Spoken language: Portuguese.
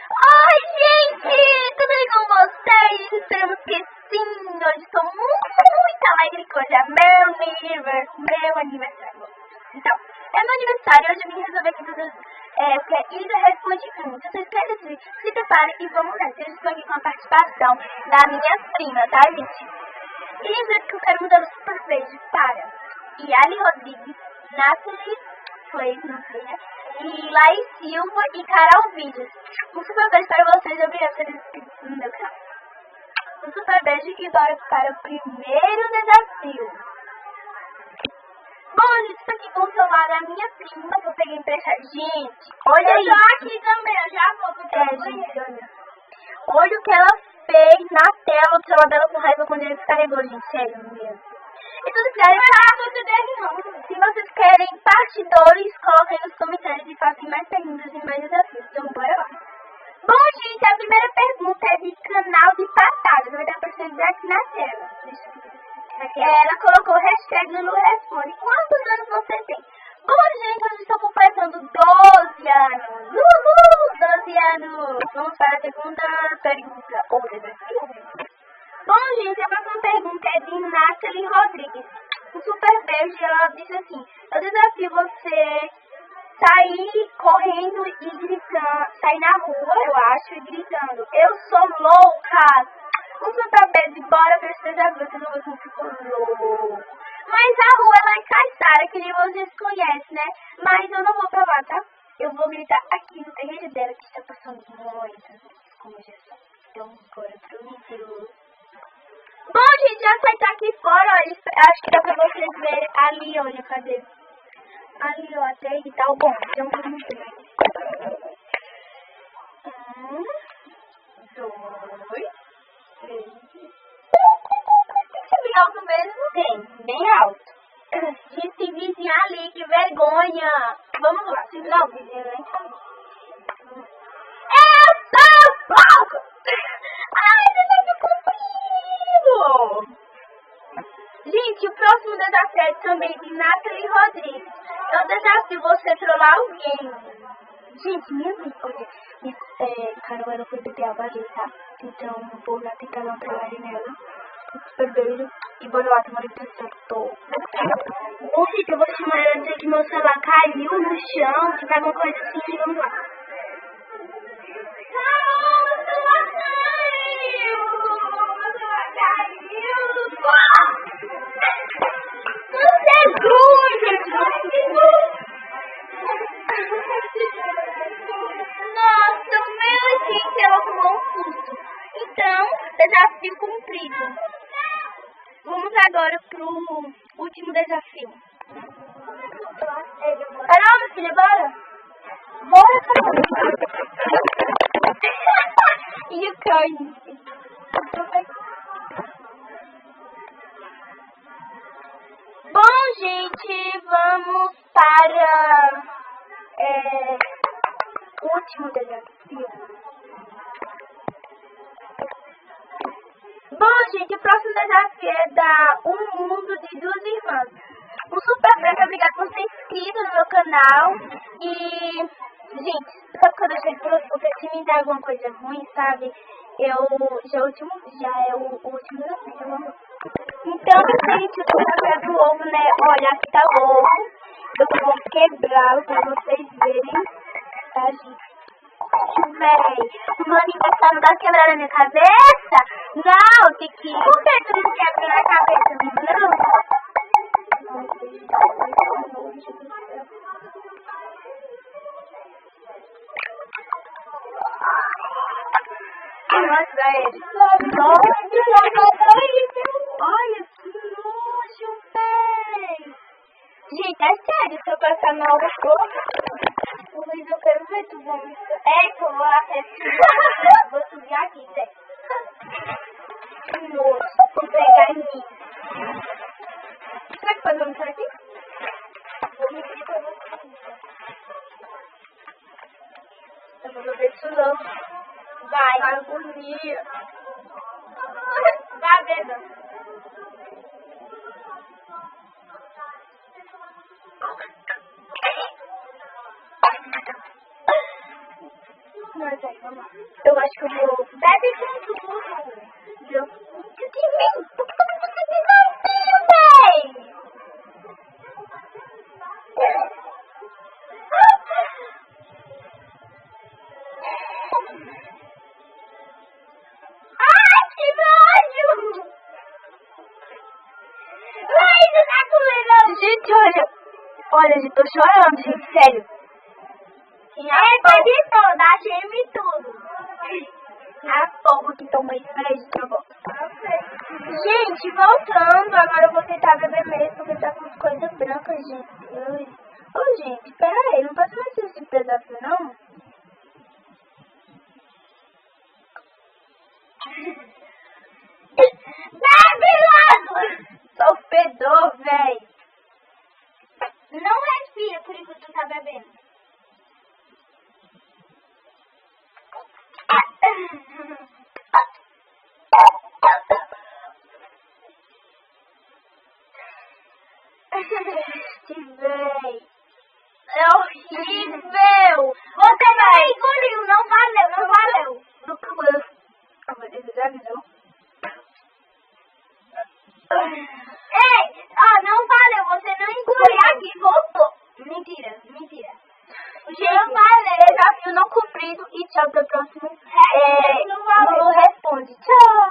Oi, gente! Tudo bem com vocês? Esperamos que sim! Hoje estou muito alegre que hoje é meu aniversário. Então, é meu aniversário. Hoje eu vim resolver aqui tudo. Porque Isa responde muito. Então, se prepare e vamos lá. Eu estou aqui com a participação da minha prima, tá, gente? E lembrando que eu quero mudar o super beijo para Yali Rodrigues, Nathalie Flake, não sei, né? E Laís Silva e Carol Vídeos. Um super beijo para vocês, obrigada por terem inscrito no meu canal. Um super beijo e bora para o primeiro desafio. Bom, gente, isso aqui com o celular da minha prima que eu peguei emprestado. Gente, olha aí. Eu tô aqui também, eu já vou pro gente, olha. Olha o que ela fez na tela do celular dela com raiva quando ele descarregou, gente, sério mesmo. E tudo certo, se vocês querem parte 2, coloquem nos comentários e façam mais perguntas e mais desafios. Então, bora lá. Bom, gente, a primeira pergunta é de canal de patadas. Vai dar pra vocês ver aqui na tela. Ela colocou o hashtag Lulu Responde. Quantos anos você tem? Bom, gente, hoje estou completando 12 anos. 12 anos. Vamos para a segunda pergunta. Ou desafio. Bom, gente, a próxima pergunta é de Nathalie Rodrigues. Um super beijo. Ela disse assim: eu desafio você sair correndo e gritando, sair na rua, eu acho, e gritando: eu sou louca! Um super beijo, bora ver se você já viu, se não ficou louco. Mas a rua ela é Caissara, que nem vocês conhecem, né? Mas eu não vou pra lá, tá? Eu vou gritar aqui no terreno dela, que está passando muitas congestão. Então, bora pro vídeo. Bom, gente, já sai daqui fora, ó, acho que dá pra vocês verem ali, olha, cadê? Ali, ó, até aí, tá bom, então vamos ver. 1, 2, 3. Tem bem alto mesmo? Tem, bem alto. Gente, tem vizinha ali, que vergonha. Vamos lá, se virar o vizinho, nem sabe. Eu sou louco! Ai, você tá gente, o próximo desafio é também de Nathalie Rodrigues. Eu desafio você trollar alguém. Gente, minha amiga, Carol, ela foi beber água ali, tá? Então, vou lá tentar dar um trabalho nela. Super beijo. E bora lá, tomara que eu tô. Bom, gente, eu vou chamar ela dizer que meu celular caiu no chão, que vai alguma coisa assim, e vamos lá. Nossa, meu gente, ela tomou um susto. Então, desafio cumprido. Vamos agora pro último desafio. Carol, minha filha, bora? Bora, Carol. E o Caio? Bom, gente, vamos para o último desafio. Bom, gente, o próximo desafio é da Um Mundo de Duas Irmãs. Um super beijo, obrigada por ser inscrito no meu canal. E, gente, só que eu deixei pra vocês, porque se me der alguma coisa ruim, sabe? Já é o último desafio. Então, gente, o desafio do ovo, né? Olha, aqui tá o ovo. Eu vou quebrá-lo pra vocês verem. Tá, gente? Véi, o meu aniversário dá quebrar na minha cabeça? Não, tem que... Por que tu não quebra na cabeça, não? Mostra ele. Olha que nojo, véi. Gente, é sério, se eu passar mal da cor. Luiz, eu quero ver tu vomita. Que eu vou lá subir. Vou subir aqui, Zé. Que nojo, vou pegar em mim. Será que pode vomitar aqui? Vou medir pra você. Eu vou beber isso não. Vai, agonia. Vai, beba. Não, sério, vamos lá. Eu acho que eu vou... Bebe com tudo. Viu? Por que você desafio, véi? Ai, que nojo! Ai, você tá comendo. Gente, olha, eu tô chorando, gente, sério. Pode toda, geme tudo. A polpa que toma isso, peraí, tá bom. Gente, voltando, agora eu vou tentar beber mesmo, porque tá com coisa branca, gente. Ô, gente, peraí, não pode mais ser esse desafio, não? Bebe logo! Sou fedor, véi. Não respira por enquanto tu tá bebendo. Véi. É horrível. Você não engoliu, não valeu, não valeu. Nunca mais. Você já avisou? Ei, ó, não valeu, você não engoliu aqui, voltou. Mentira. Gente, desafio não cumprido e tchau, até o próximo. Não responde. Tchau.